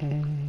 Mm.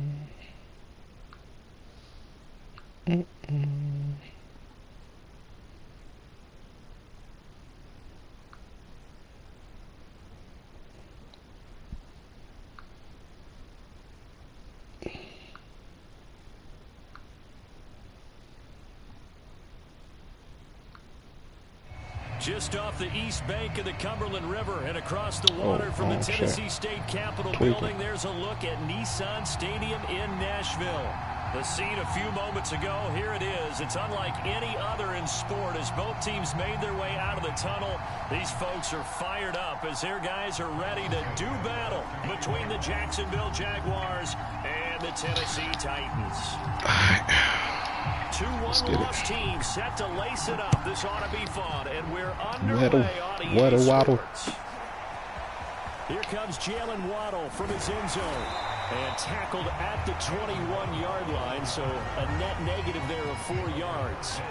Just off the east bank of the Cumberland River and across the water from the Tennessee State Capitol building, there's a look at Nissan Stadium in Nashville. The scene a few moments ago, here it is. It's unlike any other in sport as both teams made their way out of the tunnel. These folks are fired up as their guys are ready to do battle between the Jacksonville Jaguars and the Tennessee Titans. Two one-loss teams set to lace it up. This ought to be fun, and we're underway on EA Sports. Here comes Jalen Waddle from his end zone. And tackled at the 21-yard line, so a net negative there of 4 yards.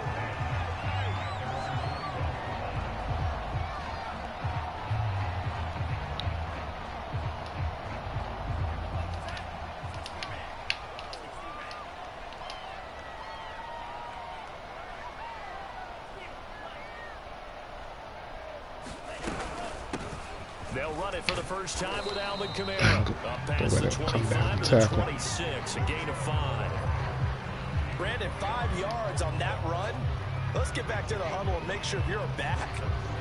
They'll run it for the first time with Alvin Kamara. Up past the 25 to the 26, a gain of 5. Brandon, 5 yards on that run. Let's get back to the huddle and make sure if you're back,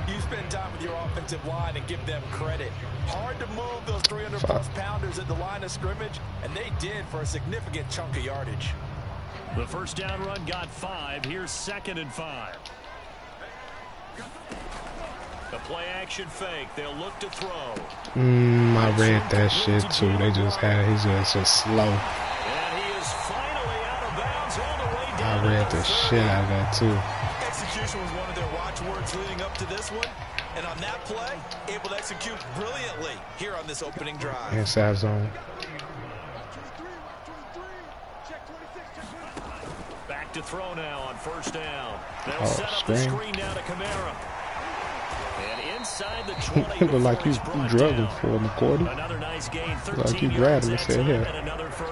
you spend time with your offensive line and give them credit. Hard to move those 300-plus pounders at the line of scrimmage, and they did for a significant chunk of yardage. The first down run got 5. Here's 2nd and 5. The play-action fake. They'll look to throw. I read that shit too. They just had his ass just slow. And he is finally out of bounds all the way down. I read the shit out of that too. Execution was one of their watchwords leading up to this one, and on that play, able to execute brilliantly here on this opening drive. Inside zone. Back to throw now on first down. They'll set up the screen down to Kamara. And inside the 20 look like you drugged him for McCourty. Another nice gain, like you grabbed him and said, "Here,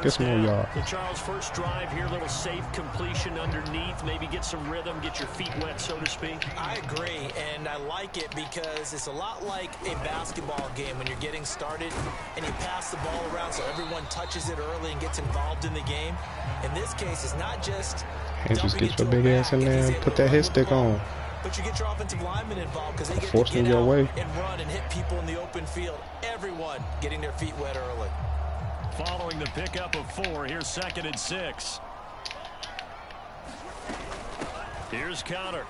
get some more yards." So Charles, first drive here, little safe completion underneath, maybe get some rhythm, get your feet wet, so to speak. I agree, and I like it because it's a lot like a basketball game when you're getting started and you pass the ball around so everyone touches it early and gets involved in the game. In this case, it's not just get your big ass in there and put that hit stick on. But you get your offensive linemen involved because they get force to get your out way and run and hit people in the open field. Everyone getting their feet wet early. Following the pickup of 4, here's 2nd and 6. Here's Connor.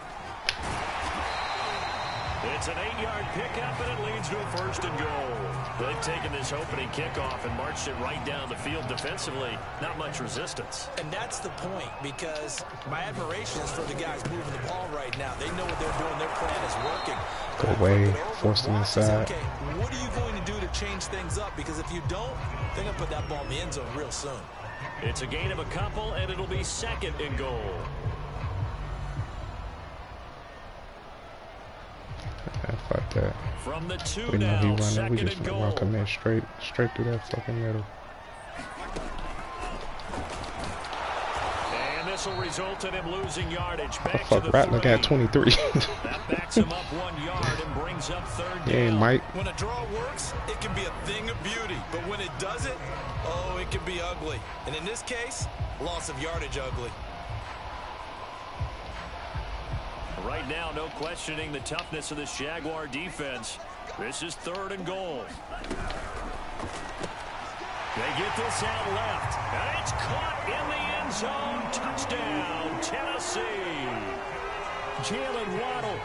It's an 8-yard pickup, and it leads to a 1st and goal. They've taken this opening kickoff and marched it right down the field defensively. Not much resistance. And that's the point, because my admiration is for the guys moving the ball right now. They know what they're doing. Their plan is working. Go away, force them inside. Okay, what are you going to do to change things up? Because if you don't, they're going to put that ball in the end zone real soon. It's a gain of a couple, and it'll be 2nd and goal. Fuck that. From the 2 we know now, he running. 2nd We just and gonna goal. walk him in straight through that fucking middle. And this will result in him losing yardage. Back fuck, to the Rattler 3. got 23. That backs him up 1 yard and brings up 3rd down. Yeah, Mike. When a draw works, it can be a thing of beauty. But when it doesn't, oh, it can be ugly. And in this case, loss of yardage ugly. Right now, no questioning the toughness of this Jaguar defense. This is 3rd and goal. They get this out left. And it's caught in the end zone. Touchdown, Tennessee. Jalen Waddle,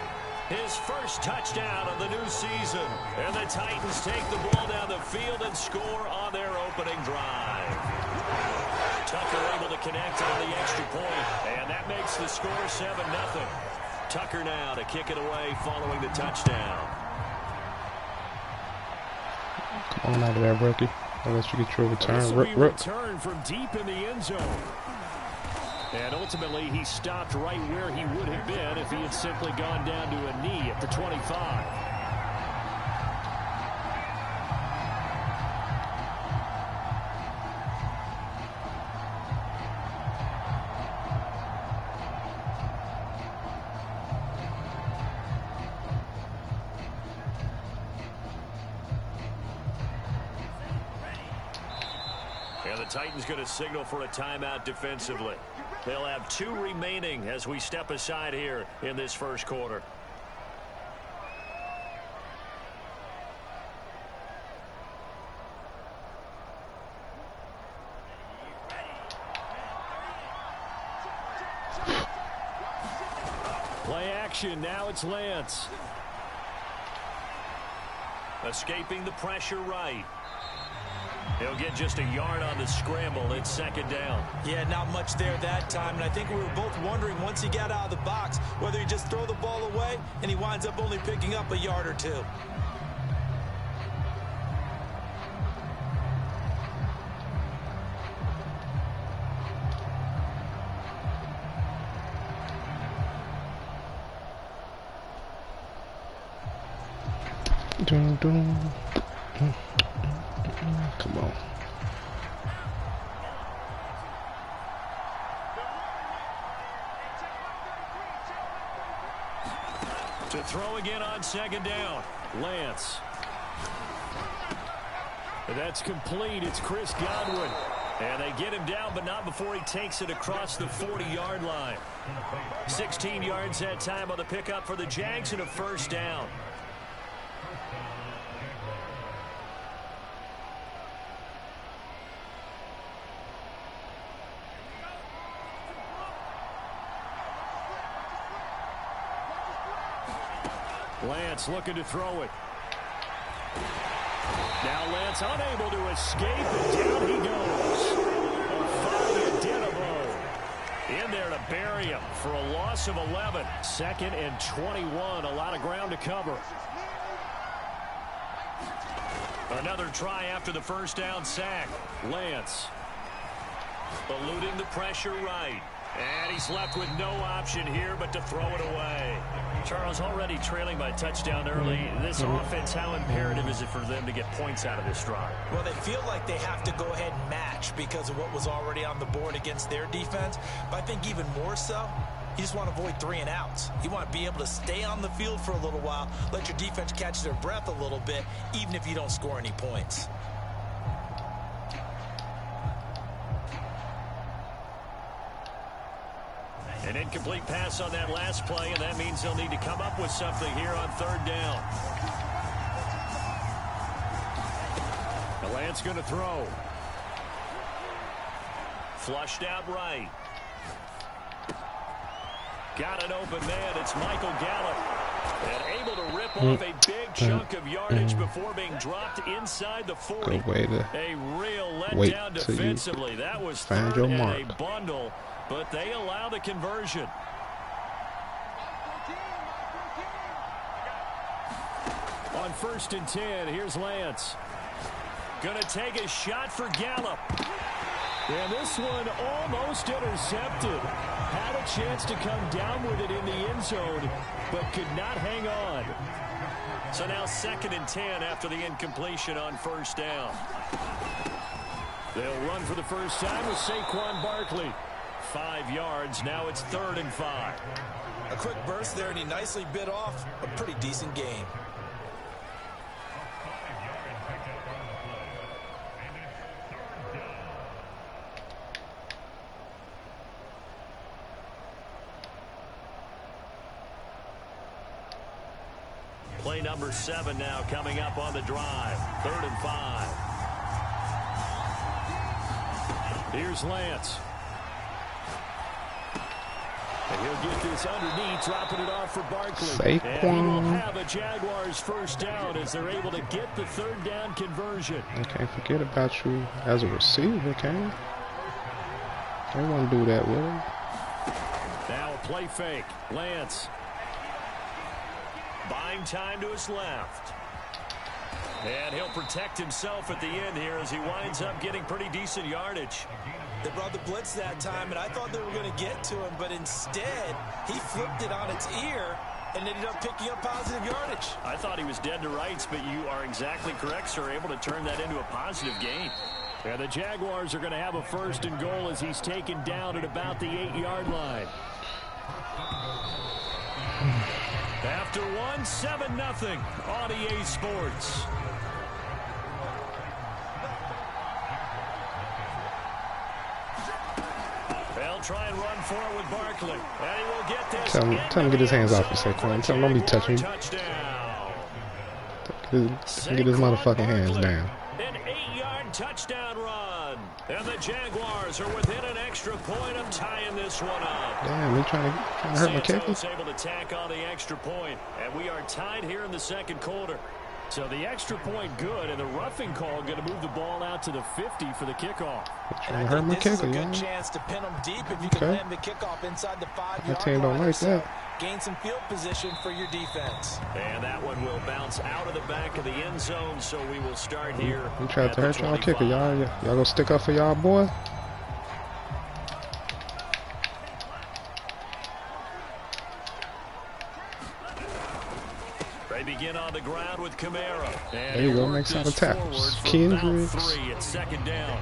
his first touchdown of the new season. And the Titans take the ball down the field and score on their opening drive. Tucker able to connect on the extra point. And that makes the score 7-0. Tucker now to kick it away following the touchdown. Come on out of there, rookie. Unless you get your return. This will be return from deep in the end zone. And ultimately, he stopped right where he would have been if he had simply gone down to a knee at the 25. And the Titans going to signal for a timeout defensively. They'll have 2 remaining as we step aside here in this first quarter. Play action. Now it's Lance. Escaping the pressure right. He'll get just a yard on the scramble. It's second down. Yeah, not much there that time. And I think we were both wondering once he got out of the box whether he just throw the ball away and he winds up only picking up a yard or 2. Dun, dun. Come on. To throw again on second down. Lance. That's complete. It's Chris Godwin. And they get him down, but not before he takes it across the 40-yard line. 16 yards that time on the pickup for the Jags and a first down. Lance looking to throw it. Now Lance unable to escape, and down he goes. In there to bury him for a loss of 11. 2nd and 21. A lot of ground to cover. Another try after the first down sack. Lance eluding the pressure right. And he's left with no option here but to throw it away. Charles, already trailing by touchdown early. This offense, how imperative is it for them to get points out of this drive? Well, they feel like they have to go ahead and match because of what was already on the board against their defense. But I think even more so, you just want to avoid 3 and outs. You want to be able to stay on the field for a little while, let your defense catch their breath a little bit, even if you don't score any points. An incomplete pass on that last play, and that means they'll need to come up with something here on third down. The Lance going to throw. Flushed out right. Got an open man. It's Michael Gallup. And able to rip off a big chunk of yardage before being dropped inside the 40. Good way to a real letdown defensively. That was third and a bundle, but they allow the conversion. On 1st and 10, here's Lance. Going to take a shot for Gallup. And this one almost intercepted. Had a chance to come down with it in the end zone, but could not hang on. So now 2nd and 10 after the incompletion on first down. They'll run for the first time with Saquon Barkley. 5 yards. Now it's 3rd and 5. A quick burst there, and he nicely bit off a pretty decent gain. Play number 7 now coming up on the drive. 3rd and 5. Here's Lance. And he'll get this underneath, dropping it off for Barkley. Saquon. And he will have a Jaguars first down as they're able to get the 3rd down conversion. I can't forget about you as a receiver, Kane. They won't do that, will they? Now a play fake. Lance. Buying time to his left. And he'll protect himself at the end here as he winds up getting pretty decent yardage. They brought the blitz that time, and I thought they were going to get to him, but instead, he flipped it on its ear and ended up picking up positive yardage. I thought he was dead to rights, but you are exactly correct, sir. Able to turn that into a positive gain. And the Jaguars are going to have a 1st and goal as he's taken down at about the 8-yard line. After 7-0 on EA Sports. try and run for it with Barkley. And he will get this. Tell him to get his hands off you, Saquon. Tell him don't be touching me. Get his motherfucking hands down. An 8-yard touchdown run. And the Jaguars are within an extra point of tying this one up. Damn, he trying to hurt my kicker. Santos able to tack on the extra point. And we are tied here in the second quarter. So the extra point good, and the roughing call going to move the ball out to the 50 for the kickoff. Trying to hurt my kicker, yeah. Good chance to pin them deep if you can land the kickoff inside the 5-yard line. My team don't like that. Gain some field position for your defense. And that one will bounce out of the back of the end zone, so we will start here. We tried to hurt y'all kicker, y'all. Y'all gonna stick up for y'all boy? They begin on the ground with Kamara. And there you go, makes out of tackles. Kendricks. It's second down.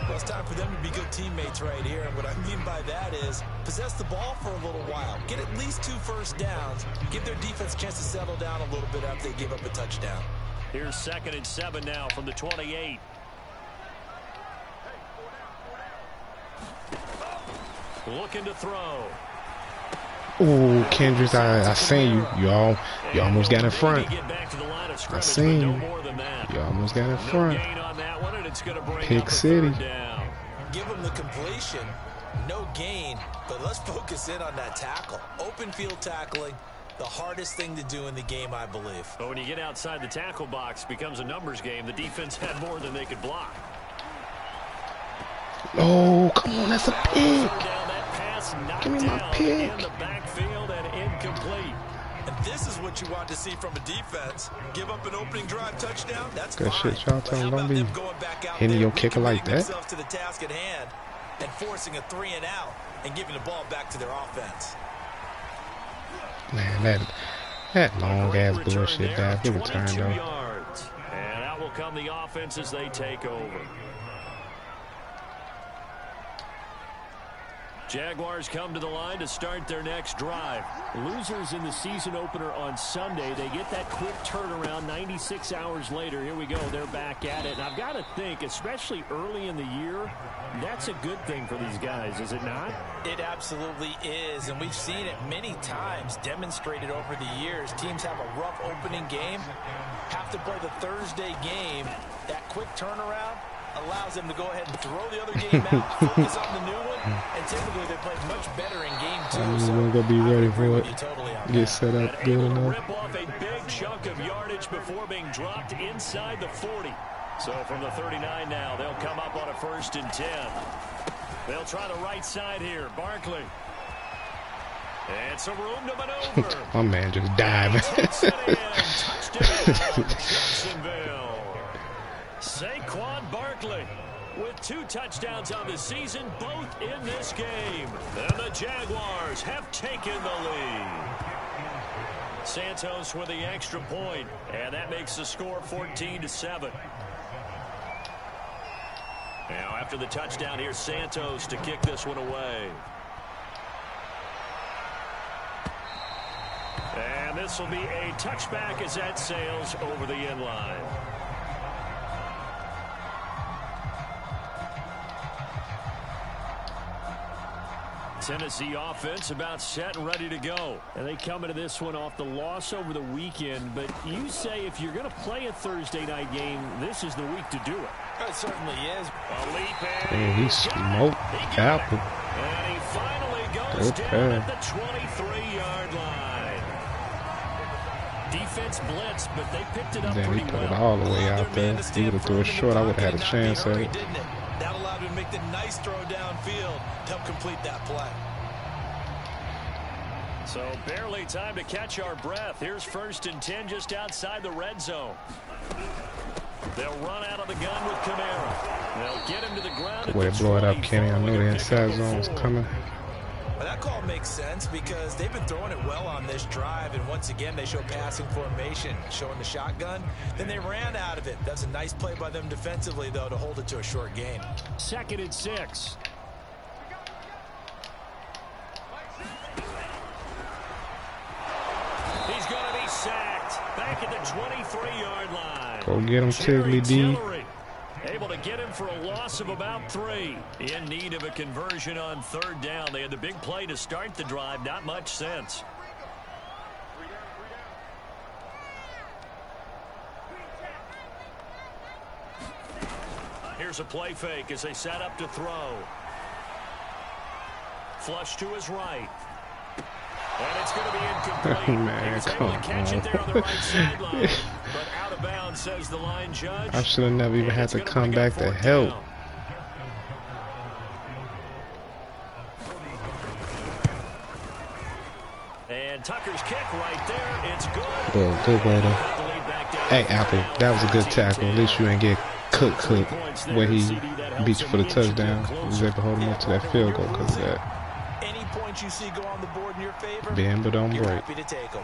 Well, it's time for them to be good teammates right here. And what I mean by that is possess the ball for a little while. Get at least 2 first downs. Give their defense a chance to settle down a little bit after they give up a touchdown. Here's 2nd and 7 now from the 28. Looking to throw. Ooh, Kendricks, I seen you. You almost got in front. I seen you. You almost got in front. Pick City. Give him the completion. No gain, but let's focus in on that tackle. Open field tackling, the hardest thing to do in the game, I believe. But when you get outside the tackle box, it becomes a numbers game. The defense had more than they could block. Oh, come on, that's a pick. Give me my pick. In the backfield and incomplete. And this is what you want to see from a defense. Give up an opening drive touchdown. That's good fine. shit, y'all. Tell them don't be hitting your kicker like that. To the task at hand and forcing a 3 and out and giving the ball back to their offense. Man, that long ass bullshit that we returned though. Yards. And out will come the offense as they take over. Jaguars come to the line to start their next drive. Losers in the season opener on Sunday. They get that quick turnaround 96 hours later. Here we go. They're back at it. And I've got to think, especially early in the year, that's a good thing for these guys, is it not? It absolutely is. And we've seen it many times demonstrated over the years. Teams have a rough opening game, have to play the Thursday game. That quick turnaround allows them to go ahead and throw the other game out, focus on the new one, and typically they play much better in game 2. So we're gonna be ready for it. Totally get set up good enough. Rip off a big chunk of yardage before being dropped inside the 40. So from the 39 now, they'll come up on a 1st and 10. They'll try the right side here. Barkley. And some room to maneuver. My man just diving. Touchdown, Jacksonville. Saquon Barkley with 2 touchdowns on the season, both in this game. And the Jaguars have taken the lead. Santos with the extra point, and that makes the score 14-7. Now after the touchdown, here's Santos to kick this one away. And this will be a touchback as that sails over the end line. Tennessee offense about set and ready to go. And they come into this one off the loss over the weekend. But you say if you're going to play a Thursday night game, this is the week to do it. It certainly is. A leap in. Man, he smoked Apple. And he finally goes down at the 23-yard line. Defense blitz, but they picked it up Then pretty he put well. it all the way out there. He would have threw it short. I would have had a chance at it. That allowed him to make the nice throw downfield to help complete that play. So barely time to catch our breath. Here's 1st and 10 just outside the red zone. They'll run out of the gun with Kamara. They'll get him to the ground. Way to blow it up, Kenny. I knew the inside zone was coming. Well, that call makes sense because they've been throwing it well on this drive, and once again they show passing formation, showing the shotgun. Then they ran out of it. That's a nice play by them defensively, though, to hold it to a short gain. 2nd and 6. He's going to be sacked back at the 23-yard line. Go get him, Tiggly D. able to get him for a loss of about 3. In need of a conversion on 3rd down. They had the big play to start the drive. Not much sense. Here's a play fake as they set up to throw. Flush to his right. And it's going to be incomplete. Man, he was able to catch it there on the right sideline. But out of bounds, says the line judge. I should have never even had to come back to help. And Tucker's kick right there. It's good. Good way to. Hey, Apple, that was a good tackle. At least you ain't get cooked where he beat you for the touchdown. He was able to hold him up to that field goal because of that. Any points you see go on the board in your favor, Bend but don't break. happy to take them.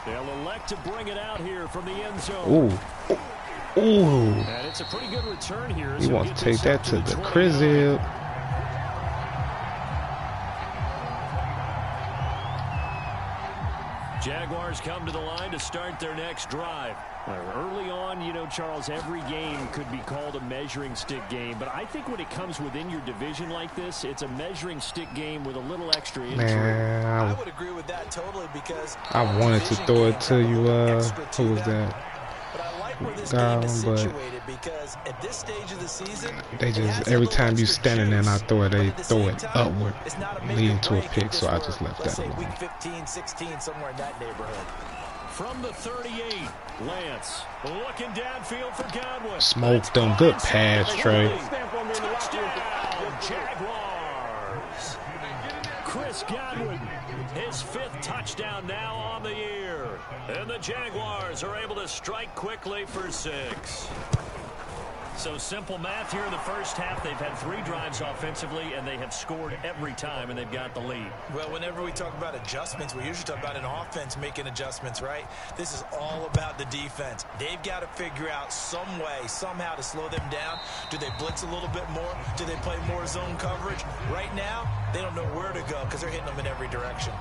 They'll elect to bring it out here from the end zone. Ooh. Ooh. And it's a pretty good return here. He wants to take that to the crib. Jaguars come to the line to start their next drive. Early on, you know, Charles, every game could be called a measuring stick game. But I think when it comes within your division like this, it's a measuring stick game with a little extra intrigue. Man, I would agree with that totally because I wanted to throw it to you. Who was that? But I like where this game is situated because at this stage of the season, they just every time you standing there and I throw it, they throw it upward, leading to a pick. So I just left that alone. Week 15, 16, somewhere in that neighborhood. From the 38, Lance looking downfield for Godwin. Smoked them. Good pass, Trey. Touchdown, Jaguars. Chris Godwin, his 5th touchdown now on the year. And the Jaguars are able to strike quickly for 6. So simple math here in the first half. They've had 3 drives offensively, and they have scored every time, and they've got the lead. Well, whenever we talk about adjustments, we usually talk about an offense making adjustments, right? This is all about the defense. They've got to figure out some way, somehow to slow them down. Do they blitz a little bit more? Do they play more zone coverage? Right now, they don't know where to go because they're hitting them in every direction.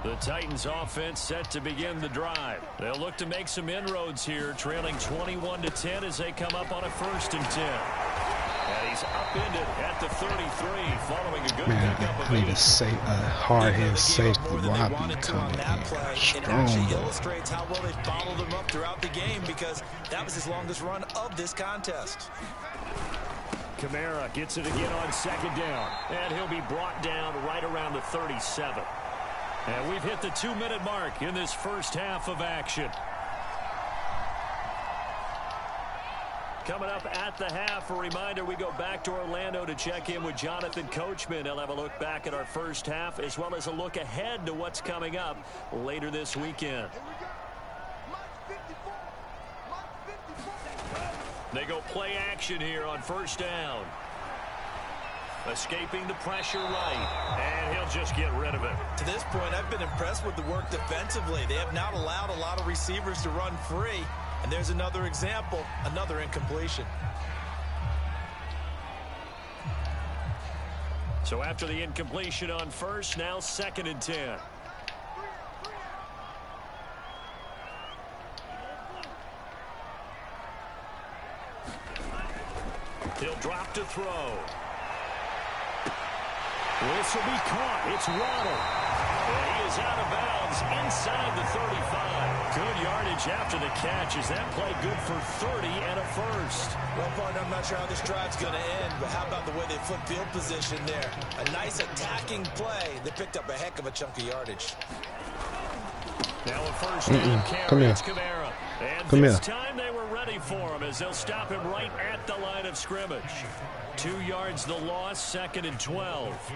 The Titans offense set to begin the drive. They'll look to make some inroads here, trailing 21-10 as they come up on a 1st and 10. And he's upended at the 33 following a good pickup of 8. I need a hard-hit safety Robbie coming in strong. It actually illustrates how well they followed him up throughout the game because that was his longest run of this contest. Kamara gets it again on 2nd down. And he'll be brought down right around the 37. And we've hit the 2-minute mark in this first half of action. Coming up at the half, a reminder, we go back to Orlando to check in with Jonathan Coachman. He'll have a look back at our first half as well as a look ahead to what's coming up later this weekend. They go play action here on 1st down. Escaping the pressure right, and he'll just get rid of it. To this point, I've been impressed with the work defensively. They have not allowed a lot of receivers to run free, and there's another example, another incompletion. So after the incompletion on 1st, now 2nd and 10. He'll drop to throw. This will be caught. It's Waddle. And he is out of bounds inside the 35. Good yardage after the catch. Is that play good for 30 and a 1st? Well, partner, I'm not sure how this drive's going to end, but how about the way they flip field position there? A nice attacking play. They picked up a heck of a chunk of yardage. Now a 1st down carry. It's Kamara. And this time they were ready for him as they'll stop him right at the line of scrimmage. 2 yards the loss, 2nd and 12.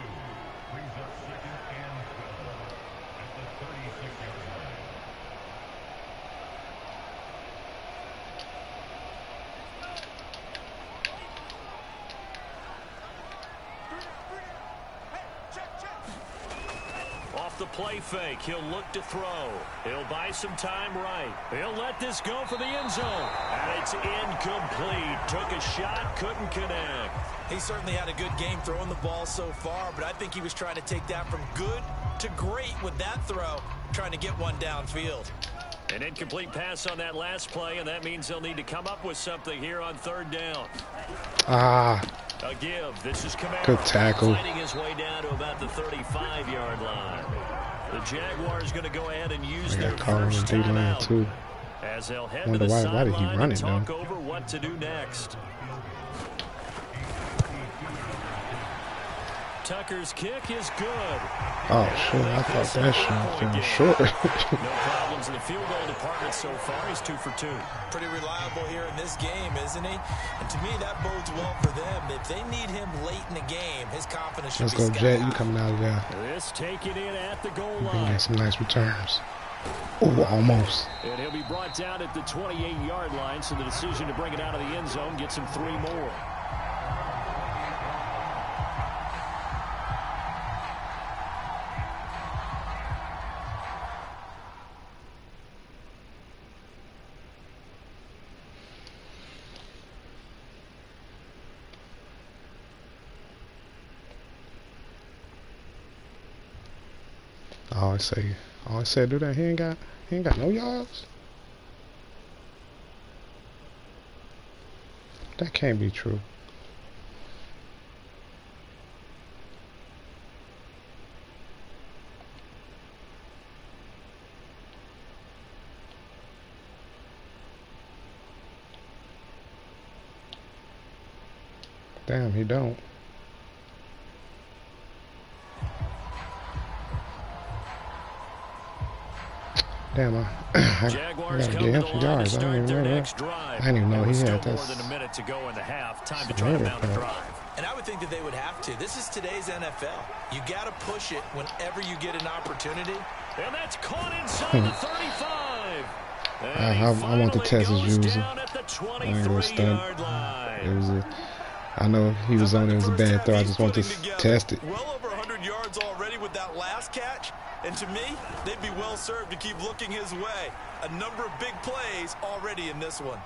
Off the play fake, he'll look to throw. He'll buy some time right. He'll let this go for the end zone. And it's incomplete. Took a shot, couldn't connect. He certainly had a good game throwing the ball so far, but I think he was trying to take that from good to great with that throw, trying to get one downfield. An incomplete pass on that last play, and that means they'll need to come up with something here on third down. Ah. A give. This is Camaro. Good tackle. Fighting his way down to about the 35-yard line. The Jaguars going to go ahead and use their first timeout too. As they'll head to the sideline and talk over what to do next. Tucker's kick is good. Oh, shit. I thought that shot was short. No problems in the field goal department so far. He's 2 for 2. Pretty reliable here in this game, isn't he? And to me, that bodes well for them. If they need him late in the game, his confidence should be Let's go, Jet. You coming out of there. This taken in at the goal line. Bringing some nice returns. Oh, almost. And he'll be brought down at the 28-yard line, so the decision to bring it out of the end zone gets him 3 more. I said do that. He ain't got no yards. That can't be true. Damn, he don't. Damn, I gotta get him some yards. I didn't even know he had this. More than a minute to go in the half. Time to try to mount a drive. And I would think that they would have to. This is today's NFL. You got to push it whenever you get an opportunity. And that's caught inside the 35. I want to test his user. I ain't gonna stunt. It was I know he was on it. It was a bad throw. I just want to test it. Well over 100 yards already with that last catch. And to me, they'd be well served to keep looking his way. A number of big plays already in this one.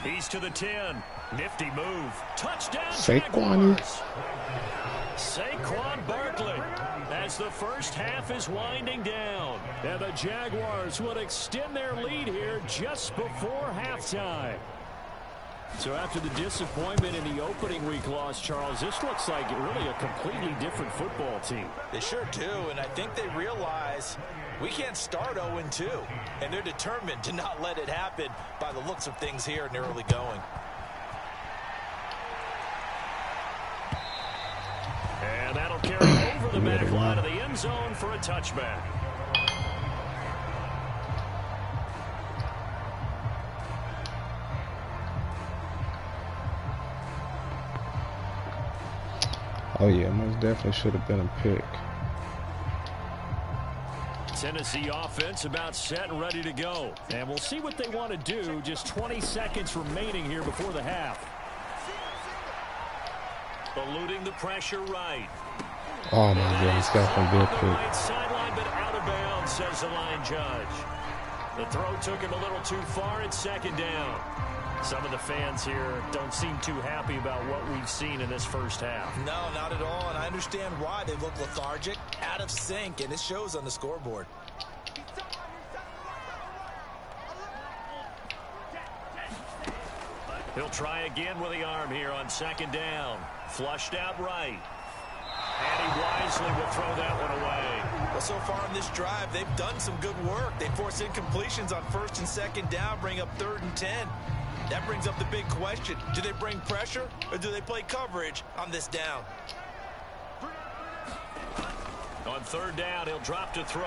He's to the 10. Nifty move. Touchdown, Saquon. Saquon Barkley. As the first half is winding down. And the Jaguars would extend their lead here just before halftime. So after the disappointment in the opening week loss, Charles, this looks like really a completely different football team. They sure do, and I think they realize we can't start 0-2, and they're determined to not let it happen by the looks of things here in the early going. And that'll carry over the back line of the end zone for a touchback. Oh yeah, most definitely should have been a pick. Tennessee offense about set and ready to go. And we'll see what they want to do. Just 20 seconds remaining here before the half. Eluding the pressure right. Oh my God, he's got some good pick. Right sideline, but out of bounds, says the line judge. The throw took him a little too far at second down. Some of the fans here don't seem too happy about what we've seen in this first half. No, not at all, and I understand why. They look lethargic, out of sync, and it shows on the scoreboard. He'll try again with the arm here on second down. Flushed out right. And he wisely will throw that one away. Well, so far in this drive, they've done some good work. They force incompletions on first and second down, bring up 3rd and 10. That brings up the big question. Do they bring pressure or do they play coverage on this down? On 3rd down, he'll drop to throw.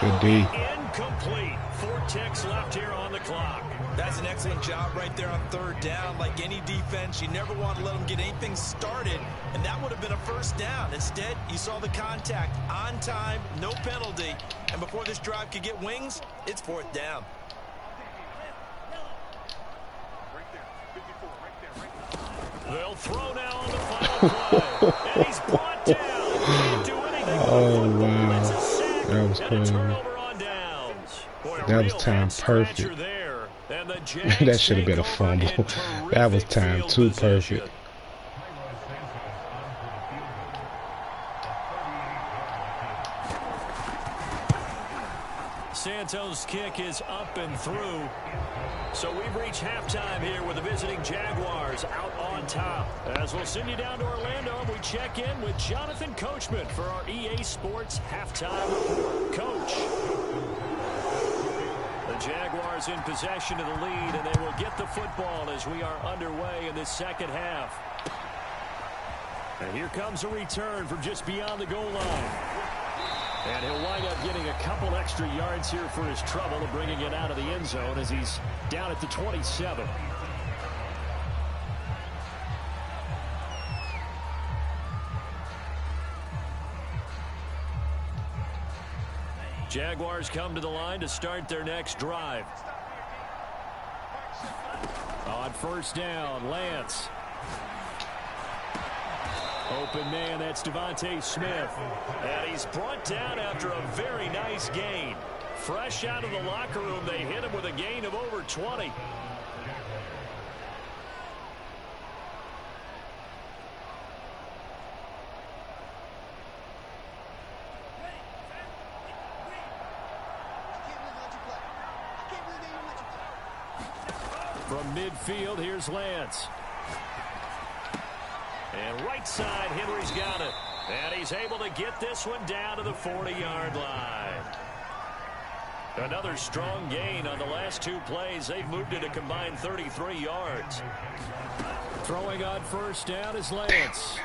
Good D. Incomplete. 4 ticks left here on the clock. That's an excellent job right there on 3rd down. Like any defense, you never want to let them get anything started, and that would have been a first down. Instead, you saw the contact on time, no penalty, and before this drive could get wings, it's 4th down. They'll throw now on the final play. And he's brought down. Can't do anything. Oh, wow. That was and crazy. a turnover on downs. Boy, That was time perfect. There. And the That should have been a fumble. That was timed too perfect. Santos' kick is up and through. So we've reached halftime here with the visiting Jaguars out on top. As we'll send you down to Orlando, and we check in with Jonathan Coachman for our EA Sports halftime report. Coach. The Jaguars in possession of the lead, and they will get the football as we are underway in this second half. And here comes a return from just beyond the goal line. And he'll wind up getting a couple extra yards here for his trouble and bringing it out of the end zone as he's down at the 27. Jaguars come to the line to start their next drive. On first down, Lance. Open man, that's Devontae Smith. And he's brought down after a very nice gain. Fresh out of the locker room, they hit him with a gain of over 20. From midfield, here's Lance. And right side, Henry's got it. And he's able to get this one down to the 40-yard line. Another strong gain on the last two plays. They've moved it a combined 33 yards. Throwing on first down is Lance.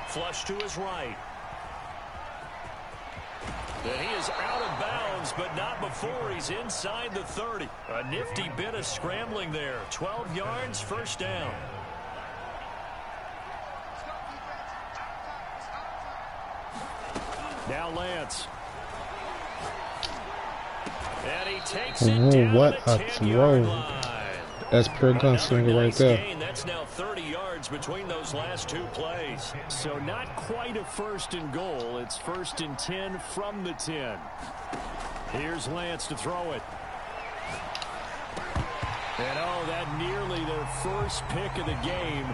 Flush to his right. And he is out of bounds, but not before he's inside the 30. A nifty bit of scrambling there. 12 yards, first down. Now Lance. And he takes it down What the a 10-yard throw. line. That's pure gunslinger right there. Gain. That's now 30 yards between those last two plays. So not quite a first and goal. It's first and 10 from the 10. Here's Lance to throw it. And oh, that nearly their first pick of the game,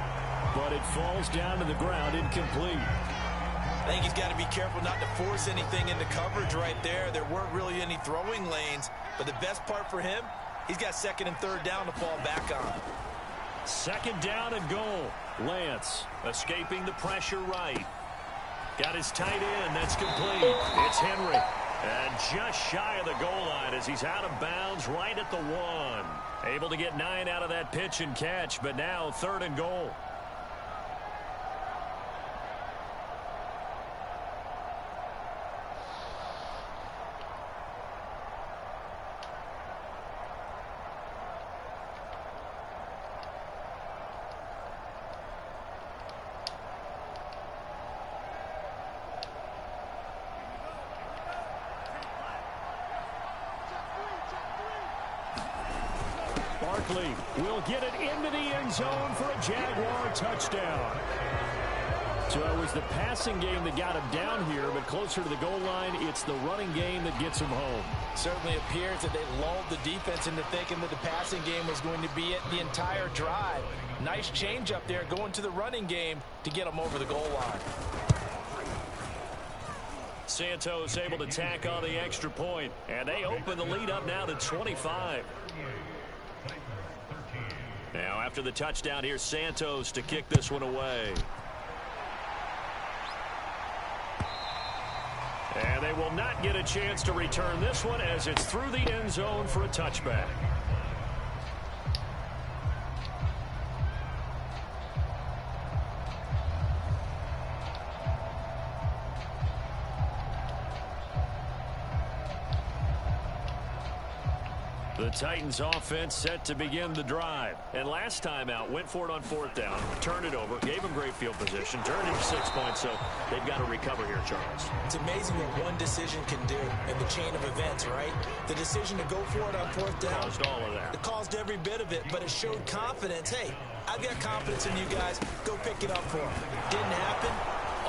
but it falls down to the ground incomplete. I think he's got to be careful not to force anything into coverage right there. There weren't really any throwing lanes, but the best part for him, he's got second and third down to fall back on. Second down and goal. Lance escaping the pressure right. Got his tight end. That's complete. It's Henry. And just shy of the goal line as he's out of bounds right at the 1. Able to get 9 out of that pitch and catch, but now third and goal. Barkley will get it into the end zone for a Jaguar touchdown. So it was the passing game that got him down here, but closer to the goal line, it's the running game that gets him home. Certainly appears that they lulled the defense into thinking that the passing game was going to be it the entire drive. Nice change up there going to the running game to get him over the goal line. Santos able to tack on the extra point, and they open the lead up now to 25. Now after the touchdown, here's Santos to kick this one away. And they will not get a chance to return this one as it's through the end zone for a touchback. The Titans offense set to begin the drive. And last time out, went for it on fourth down, turned it over, gave them great field position, turned it 6 points, so they've got to recover here, Charles. It's amazing what one decision can do in the chain of events, right? The decision to go for it on fourth down. Caused all of that. It caused every bit of it, but it showed confidence. Hey, I've got confidence in you guys. Go pick it up for them. Didn't happen.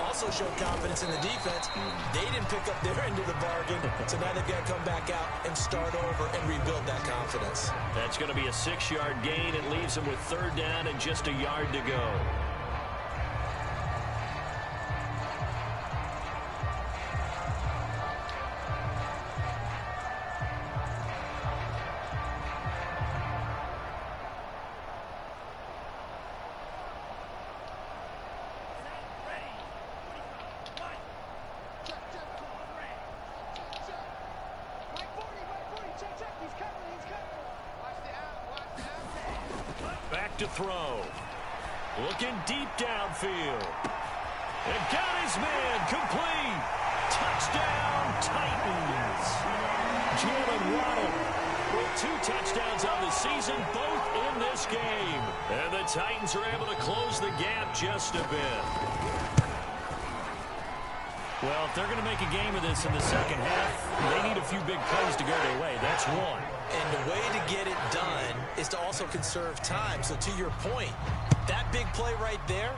All also showed confidence in the defense. They didn't pick up their end of the bargain, so now they've got to come back out and start over and rebuild that confidence. That's going to be a 6-yard gain and leaves them with 3rd down and just a yard to go. To throw. Looking deep downfield. And got his man complete. Touchdown, Titans. Jalen Waddle with 2 touchdowns on the season, both in this game. And the Titans are able to close the gap just a bit. Well, if they're going to make a game of this in the second half, they need a few big plays to go their way. That's one. And the way to get it done is to also conserve time. So to your point, that big play right there,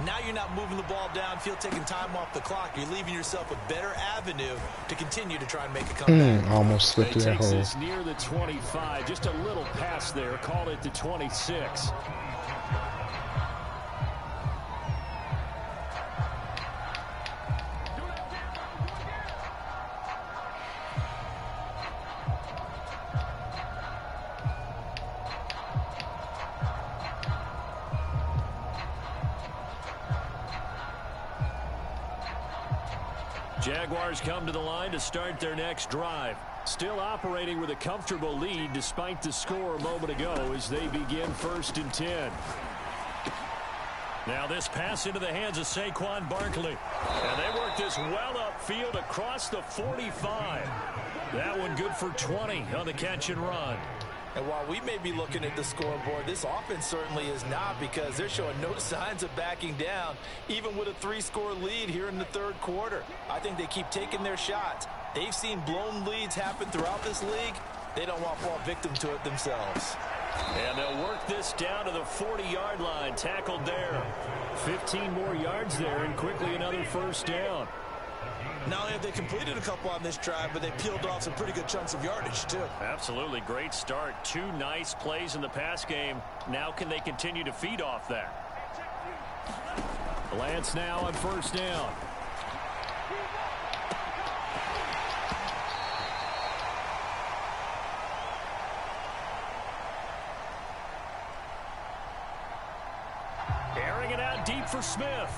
now you're not moving the ball downfield, taking time off the clock. You're leaving yourself a better avenue to continue to try and make a comeback. Almost slipped through that hole. This near the 25, just a little pass there. Call it the 26. Jaguars come to the line to start their next drive. Still operating with a comfortable lead despite the score a moment ago as they begin 1st and 10. Now this pass into the hands of Saquon Barkley. And they work this well upfield across the 45. That one good for 20 on the catch and run. And while we may be looking at the scoreboard, this offense certainly is not, because they're showing no signs of backing down, even with a 3-score lead here in the 3rd quarter. I think they keep taking their shots. They've seen blown leads happen throughout this league. They don't want to fall victim to it themselves. And they'll work this down to the 40-yard line, tackled there. 15 more yards there, and quickly another 1st down. Not only have they completed a couple on this drive, but they peeled off some pretty good chunks of yardage, too. Absolutely. Great start. 2 nice plays in the pass game. Now can they continue to feed off that? Lance now on 1st down. Airing it out deep for Smith.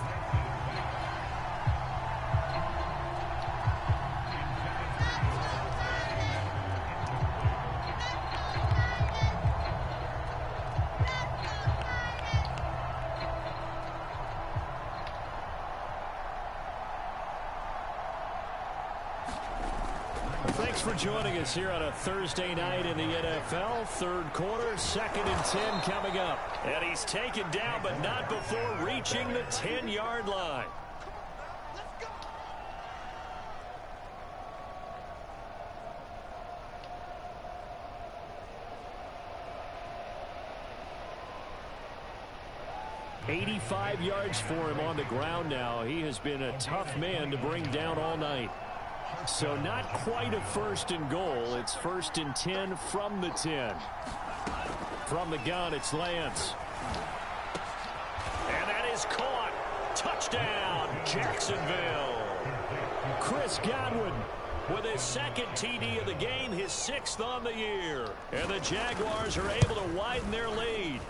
Thanks for joining us here on a Thursday night in the NFL. 3rd quarter, 2nd and 10 coming up. And he's taken down, but not before reaching the 10-yard line. $85 yards for him on the ground now. He has been a tough man to bring down all night. So not quite a 1st and goal. It's 1st and 10 from the 10. From the gun, it's Lance. And that is caught. Touchdown, Jacksonville. Chris Godwin with his 2nd TD of the game, his 6th on the year. And the Jaguars are able to widen their lead.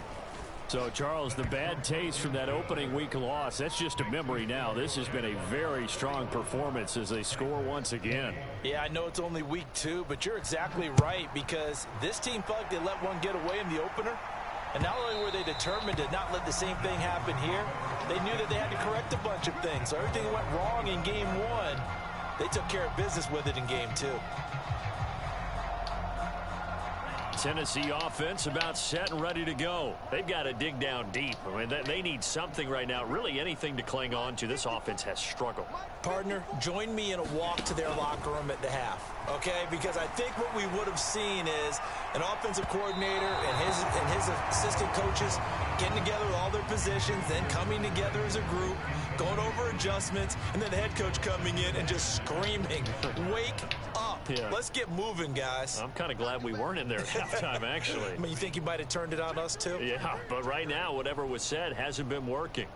So, Charles, the bad taste from that opening week loss, that's just a memory now. This has been a very strong performance as they score once again. Yeah, I know it's only week 2, but you're exactly right, because this team felt like they let one get away in the opener. And not only were they determined to not let the same thing happen here, they knew that they had to correct a bunch of things. So everything that went wrong in game 1, they took care of business with it in game 2. Tennessee offense about set and ready to go. They've got to dig down deep. I mean, they need something right now, really anything to cling on to. This offense has struggled. Partner, join me in a walk to their locker room at the half, okay? Because I think what we would have seen is an offensive coordinator and his assistant coaches getting together with all their positions, then coming together as a group, going over adjustments, and then the head coach coming in and just screaming, wake up. Yeah. Let's get moving, guys. I'm kind of glad we weren't in there at halftime, actually. I mean, you think you might have turned it on us, too? Yeah, but right now, whatever was said hasn't been working.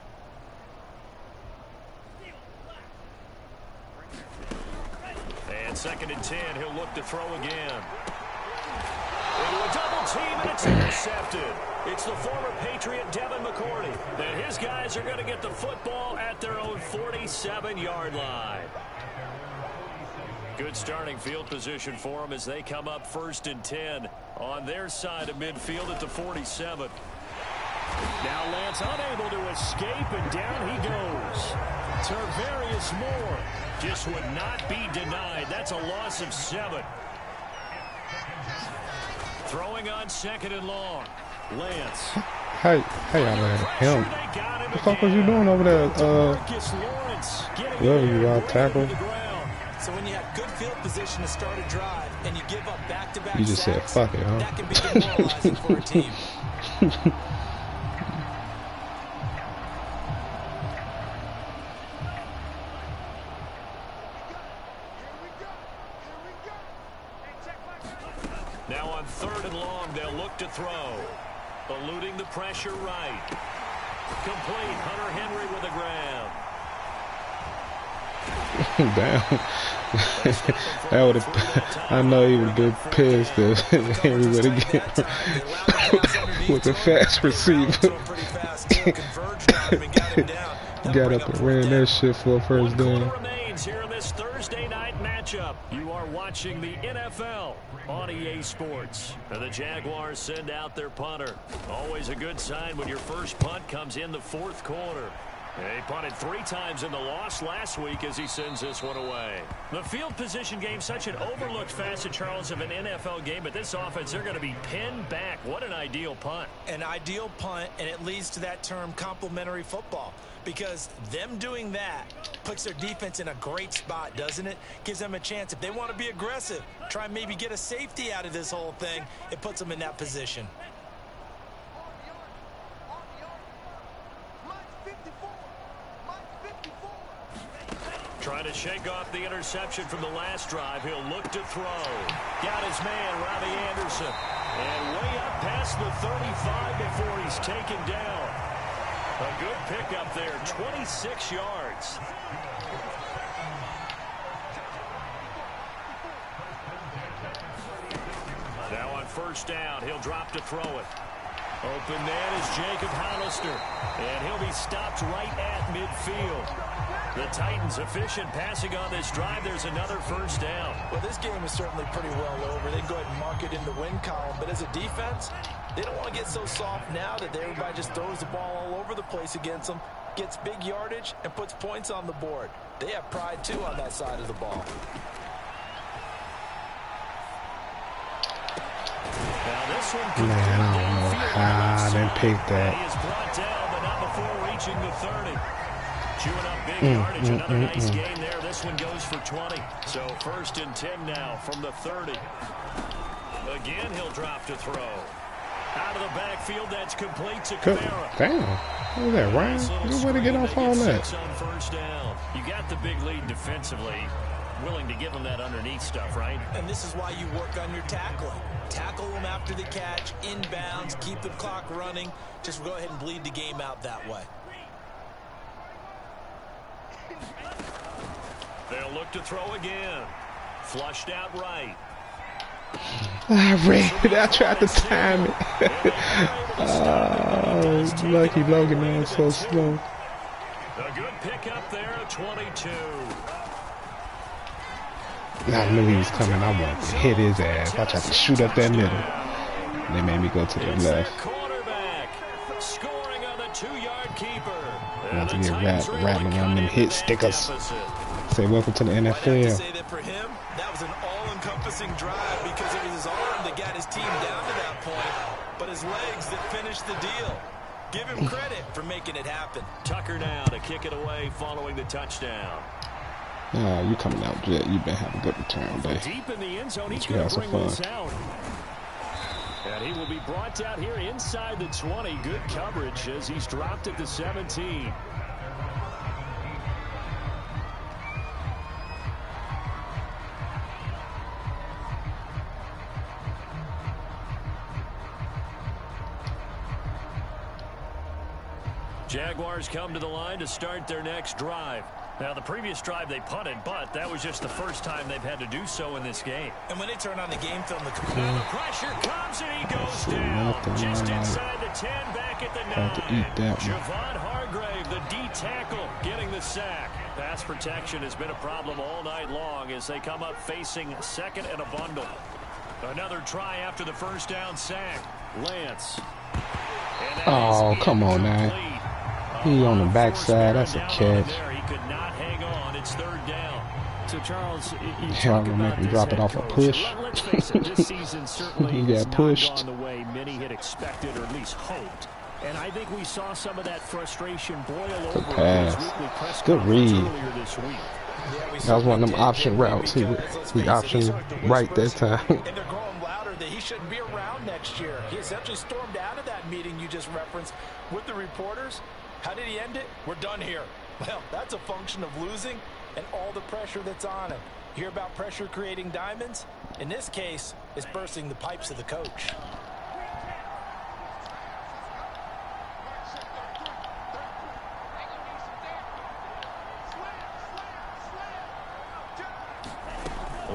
And 2nd and 10, he'll look to throw again. Into a double team, and it's intercepted. It's the former Patriot Devin McCourty. And his guys are going to get the football at their own 47-yard line. Good starting field position for them as they come up 1st and 10 on their side of midfield at the 47. Now Lance unable to escape, and down he goes. Tarvarius Moore just would not be denied. That's a loss of 7. Throwing on 2nd and long. Lance. Hey, I let him. What the fuck was you doing over there? Whoever you are, tackle. So when you have good field position to start a drive and you give up back-to-back you just sacks, said fuck it, huh? that can be demoralizing for a team. Now on 3rd and long, they'll look to throw. Eluding the pressure right. Complete. Hunter Henry with the ground. Damn. That would have. I know he would have been pissed if Henry would have get with a fast receiver. Got up and ran that shit for a first down. Here in this Thursday night matchup. You are watching the NFL on EA Sports. And the Jaguars send out their punter. Always a good sign when your first punt comes in the 4th quarter. He punted 3 times in the loss last week as he sends this one away. The field position game, such an overlooked facet, Charles, of an NFL game. But this offense, they're going to be pinned back. What an ideal punt. An ideal punt, and it leads to that term complementary football. Because them doing that puts their defense in a great spot, doesn't it? Gives them a chance. If they want to be aggressive, try and maybe get a safety out of this whole thing, it puts them in that position. Trying to shake off the interception from the last drive. He'll look to throw. Got his man, Robbie Anderson. And way up past the 35 before he's taken down. A good pickup there, 26 yards. Now on 1st down, he'll drop to throw it. Open man is Jacob Hollister, and he'll be stopped right at midfield. The Titans efficient passing on this drive. There's another 1st down. Well, this game is certainly pretty well over. They go ahead and mark it in the win column, but as a defense, they don't want to get so soft now that everybody just throws the ball all over the place against them, gets big yardage, and puts points on the board. They have pride, too, on that side of the ball. Now this one, man, I don't know how I didn't pick that. He is brought down, but not before reaching the 30. Chewing up big yardage. Another nice gain there. This one goes for 20. So 1st and 10 now from the 30. Again, he'll drop to throw. Out of the backfield, that's complete to Kamara. Damn. What was that, Ryan? You want to get off all that? On 1st down. You got the big lead defensively. Willing to give them that underneath stuff, right? And this is why you work on your tackling. Tackle them after the catch, inbounds, keep the clock running. Just go ahead and bleed the game out that way. They'll look to throw again. Flushed out right. I read it. I tried to time it. Oh, lucky Logan, man, so slow. A good pickup there at 22. I knew he was coming. I wanted to hit his ass. I tried to shoot up that middle. They made me go to the left. Scoring on the 2-yard keeper. I want to get rattling on them hit stickers. Say welcome to the NFL. I have to say that for him, that was an all-encompassing drive because it was his arm that got his team down to that Give him credit for making it happen. Tucker now to kick it away following the touchdown. Nah, you coming out, Jet. You been having a good return, babe. Deep in the end zone, he's You going have to some bring fun. this out. And he will be brought down here inside the 20. Good coverage as he's dropped at the 17. Jaguars come to the line to start their next drive. Now, the previous drive they punted, but that was just the first time they've had to do so in this game. And when they turn on the game film, the pressure comes and he goes down. Just inside the 10, back at the 9. Javon Hargrave, the D tackle, getting the sack. Pass protection has been a problem all night long as they come up facing second and a bundle. Another try after the first down sack. Lance. Oh, come on now. He on the backside. That's a catch. He could not hang on. It's third down. So Charles, y'all gonna make him drop it off a push. Let's face it, this season certainly He has got not pushed. gone the way many had expected or at least hoped. And I think we saw some of that frustration boil over pass. his weekly press Good conference read. earlier this week. That was one of them option routes. He optioned right that time. And they're growing louder that he shouldn't be around next year. He essentially stormed out of that meeting you just referenced with the reporters. How did he end it? We're done here. Well, that's a function of losing and all the pressure that's on him. Hear about pressure creating diamonds? In this case, it's bursting the pipes of the coach.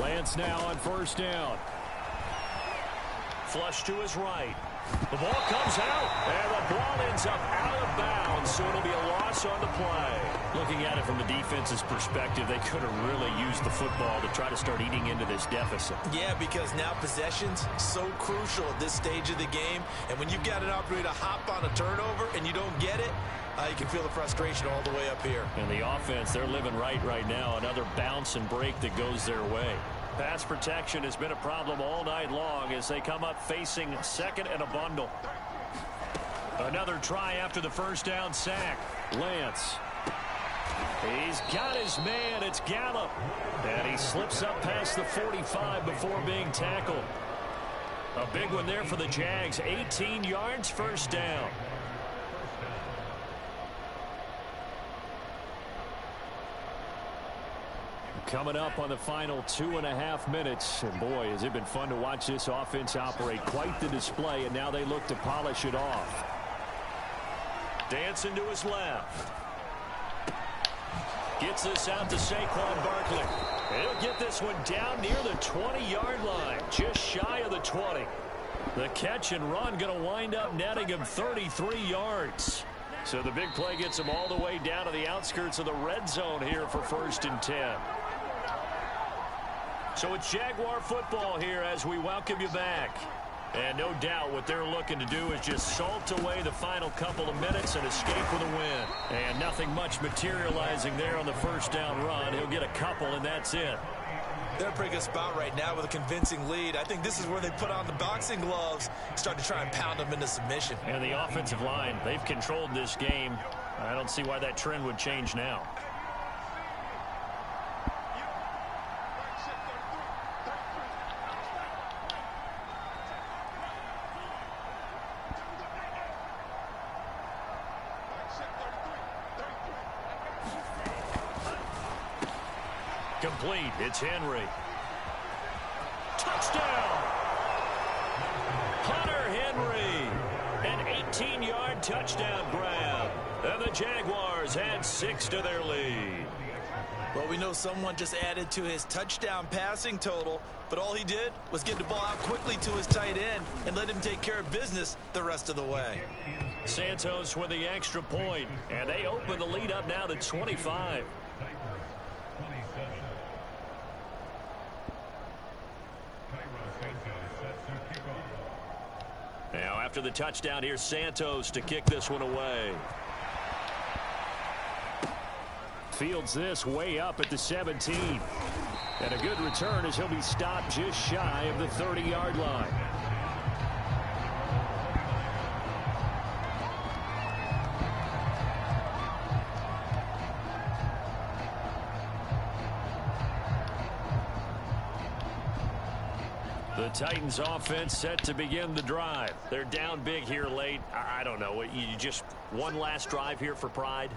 Lance now on first down. Flush to his right. The ball comes out, and the ball ends up out of bounds, so it'll be a loss on the play. Looking at it from the defense's perspective, they could have really used the football to try to start eating into this deficit. Yeah, because now possession's so crucial at this stage of the game, and when you've got an opportunity to hop on a turnover and you don't get it, you can feel the frustration all the way up here. And the offense, they're living right now. Another bounce and break that goes their way. Pass protection has been a problem all night long as they come up facing second and a bundle. Another try after the first down sack. Lance. He's got his man. It's Gallup. And he slips up past the 45 before being tackled. A big one there for the Jags. 18 yards, first down. Coming up on the final 2.5 minutes. And boy, has it been fun to watch this offense operate. Quite the display, and now they look to polish it off. Dancing to his left. Gets this out to Saquon Barkley. He'll get this one down near the 20-yard line. Just shy of the 20. The catch and run going to wind up netting him 33 yards. So the big play gets him all the way down to the outskirts of the red zone here for 1st and 10. So it's Jaguar football here as we welcome you back. And no doubt what they're looking to do is just salt away the final couple of minutes and escape with a win. And nothing much materializing there on the first down run. He'll get a couple, and that's it. They're in a pretty good spot right now with a convincing lead. I think this is where they put on the boxing gloves, start to try and pound them into submission. And the offensive line, they've controlled this game. I don't see why that trend would change now. Complete. It's Henry. Touchdown! Hunter Henry. An 18-yard touchdown grab. And the Jaguars add 6 to their lead. Well, we know someone just added to his touchdown passing total, but all he did was get the ball out quickly to his tight end and let him take care of business the rest of the way. Santos with the extra point, and they open the lead up now to 25. Now after the touchdown, here's Santos to kick this one away. Fields this way up at the 17. And a good return as he'll be stopped just shy of the 30-yard line. The Titans offense set to begin the drive. They're down big here late. I don't know. You just one last drive here for pride?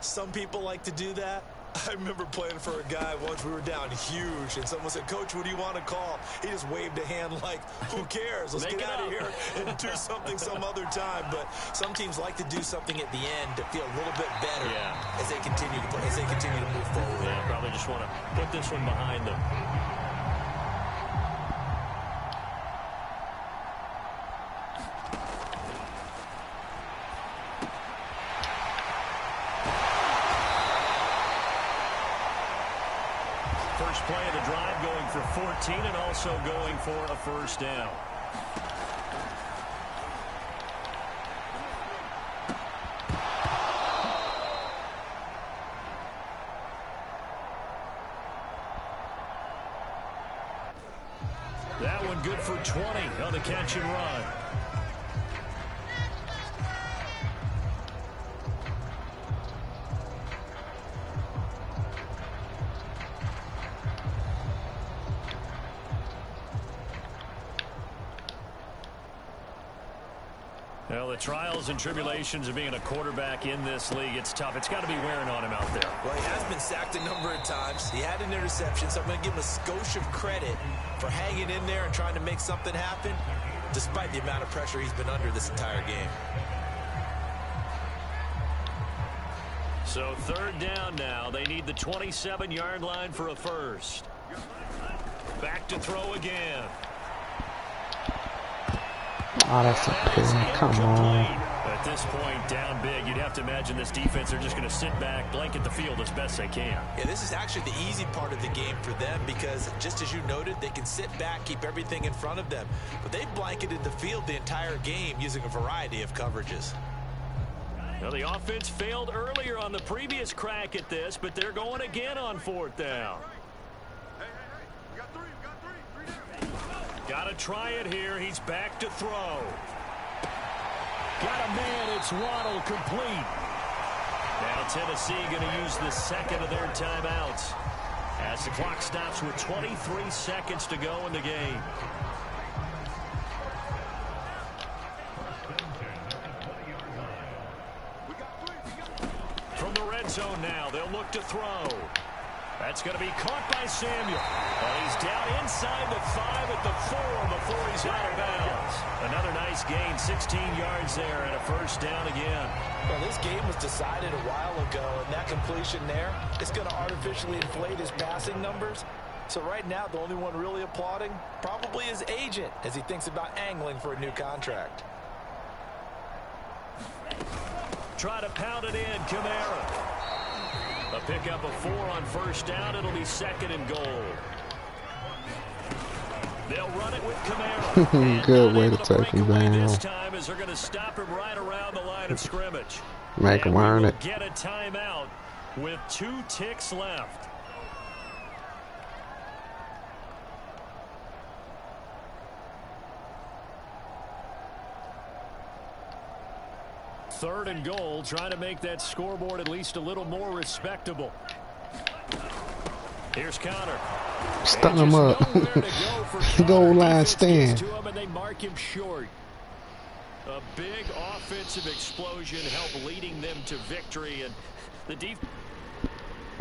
Some people like to do that. I remember playing for a guy once. We were down huge, and someone said, "Coach, what do you want to call?" He just waved a hand like, "Who cares? Let's get out of here and do something some other time." But some teams like to do something at the end to feel a little bit better as they continue to move forward. Yeah, probably just want to put this one behind them. First play of the drive, going for 14 and also going for a first down. That one good for 20 on the catch and run. Well, the trials and tribulations of being a quarterback in this league, it's tough. It's got to be wearing on him out there. Well, he has been sacked a number of times. He had an interception, so I'm going to give him a skosh of credit for hanging in there and trying to make something happen, despite the amount of pressure he's been under this entire game. So third down now. They need the 27-yard line for a first. Back to throw again. Oh, that's a pick. Come on. At this point, down big, you'd have to imagine this defense are just going to sit back, blanket the field as best they can. Yeah, this is actually the easy part of the game for them because, just as you noted, they can sit back, keep everything in front of them. But they've blanketed the field the entire game using a variety of coverages. Well, the offense failed earlier on the previous crack at this, but they're going again on fourth down. Got to try it here. He's back to throw. Got a man. It's Waddle, complete. Now Tennessee going to use the second of their timeouts as the clock stops with 23 seconds to go in the game. From the red zone now, they'll look to throw. That's going to be caught by Samuel. And he's down inside the 5 at the 4 before he's out of bounds. Another nice gain, 16 yards there, and a first down again. Well, this game was decided a while ago, and that completion there is going to artificially inflate his passing numbers. So right now, the only one really applauding probably his agent as he thinks about angling for a new contract. Try to pound it in, Kamara. A pickup of 4 on first down. It'll be second and goal. They'll run it with Kamara. Good way to take him down. This time as they're going to stop him right around the line of scrimmage. Make him earn it. Get a timeout with 2 ticks left. Third and goal, trying to make that scoreboard at least a little more respectable. Here's Connor. Stun him up. Goal line stand. And they mark him short. A big offensive explosion helped leading them to victory, and the defense